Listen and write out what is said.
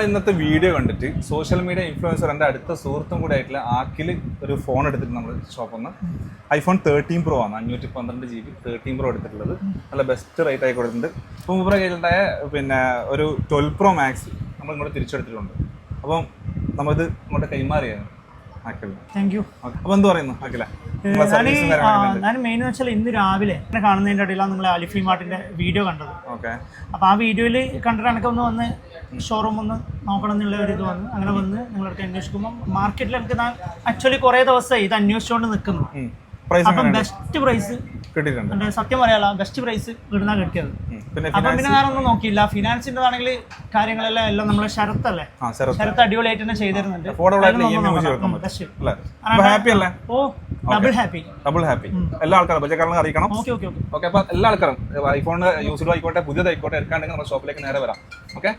ഇന്നത്തെ വീഡിയോ കണ്ടിട്ട് social media influencer എൻ്റെ അടുത്ത സുഹൃത്തും കൂടെ ആയിട്ടുള്ള ആക്കിൽ ഒരു ഫോൺ എടുത്തിട്ട് നമ്മൾ ഷോപ്പിൽ നിന്ന് iPhone 13 Pro ആണ് 512 GB 13 Pro എടുത്തിട്ടുള്ളത്. നല്ല ബെസ്റ്റ് റേറ്റ് ആയി കൊടുത്തിട്ടുണ്ട്. ഇപ്പോൾ മൂപ്പറെ കയ്യിലുണ്ടായ പിന്നെ ഒരു 12 Pro Max നമ്മൾ ഇങ്ങോട്ട് തിരിച്ചെടുത്തിട്ടുണ്ട്. അപ്പം നമ്മളിത് ഇങ്ങോട്ട് കൈമാറിയാണ് ആക്കിൽ. Thank you. അപ്പോൾ എന്ത് പറയുന്നു ആക്കില? ഞാൻ മെയിൻ വെച്ചാൽ ഇന്ന് രാവിലെ കാണുന്നതിൻ്റെ ഇടയിലാണ് നിങ്ങൾ അലിഫി മാർട്ടിന്റെ വീഡിയോ കണ്ടത്. ഓക്കെ. അപ്പോൾ ആ വീഡിയോയിൽ കണ്ടിട്ട് എനിക്ക് ഒന്ന് വന്ന് ഷോറൂം ഒന്ന് നോക്കണം എന്നുള്ള ഒരു ഇത് വന്നു. അങ്ങനെ വന്ന് നിങ്ങളടുത്ത് അന്വേഷിക്കുമ്പോൾ മാർക്കറ്റിൽ എനിക്ക് ആക്ച്വലി കുറേ ദിവസമായി ഇത് അന്വേഷിച്ചുകൊണ്ട് നിൽക്കുന്നു. അപ്പം ബെസ്റ്റ് പ്രൈസ് കിട്ടിയിട്ടുണ്ട്. സത്യം പറയാലോ, ബെസ്റ്റ് പ്രൈസ് ഇടുന്ന കിട്ടിയത്. അപ്പം പിന്നെ വേറെ ഒന്നും നോക്കിയില്ല. ഫിനാൻസിൻ്റെ ആണെങ്കിൽ കാര്യങ്ങളെല്ലാം നമ്മളെ ശരത്തല്ലേ, ശരത്ത് അടിപൊളിയായിട്ട് തന്നെ ചെയ്തിരുന്നുണ്ട്. ഓ ഡബിൾ ഹാപ്പി എല്ലാ ആൾക്കാരും ബജക്കാരനെ അറിയിക്കണം. ഓക്കെ. അപ്പൊ എല്ലാ ആൾക്കാരും ഐഫോൺ യൂസ്ഡ് ആയിക്കോട്ടെ പുതിയതായിക്കോട്ടെ എടുക്കാണ്ടെങ്കിൽ നമ്മുടെ ഷോപ്പിലേക്ക് നേരെ വരാം. ഓക്കെ.